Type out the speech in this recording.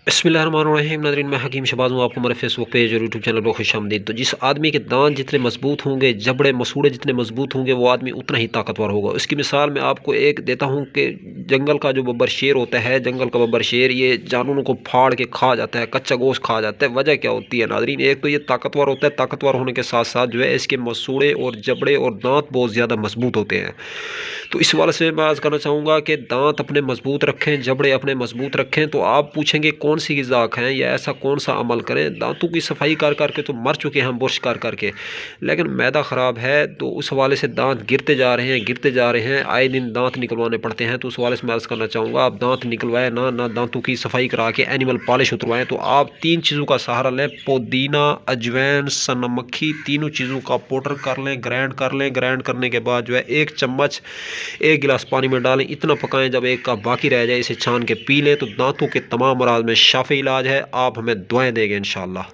बिस्मिल्लाहिर्रहमानिर्रहीम। नाज़रीन, मैं हकीम शहबाज हूँ। आपको हमारे फेसबुक पेज और यूट्यूब चैनल पर खुशामदीद। तो जिस आदमी के दांत जितने मजबूत होंगे, जबड़े मसूड़े जितने मजबूत होंगे, वो आदमी उतना ही ताकतवर होगा। इसकी मिसाल मैं आपको एक देता हूँ कि जंगल का जो बब्बर शेर होता है, जंगल का बब्बर शेर ये जानवरों को फाड़ के खा जाता है, कच्चा गोश्त खा जाता है। वजह क्या होती है नाज़रीन? एक तो ये ताकतवर होता है, ताकतवर होने के साथ साथ जो है इसके मसूड़े और जबड़े और दांत बहुत ज़्यादा मजबूत होते हैं। तो इस वाले से मैं आज कहना चाहूँगा कि दांत अपने मजबूत रखें, जबड़े अपने मजबूत रखें। तो आप पूछेंगे कौन सी ग़िज़ा खाएँ या ऐसा कौन सा अमल करें? दांतों की सफाई कर कर के तो मर चुके हैं हम बुर्श कर कर के, लेकिन मैदा ख़राब है तो उस हवाले से दांत गिरते जा रहे हैं, गिरते जा रहे हैं। आए दिन दांत निकलवाने पड़ते हैं। तो उस हवाले से मैं अर्ज़ करना चाहूँगा, आप दांत निकलवाएँ ना दांतों की सफाई करा के एनिमल पॉलिश उतरवाएँ। तो आप 3 चीज़ों का सहारा लें, पुदीना, अजवैन, सनमक्खी, तीनों चीज़ों का पाउडर कर लें, ग्राइंड कर लें। ग्राइंड करने के बाद जो है 1 चम्मच 1 गिलास पानी में डालें, इतना पकाएं जब 1 कप बाकी रह जाए, इसे छान के पी लें। तो दांतों के तमाम अमराज में शाफ़ी इलाज है। आप हमें दुआएं देंगे इंशाअल्लाह।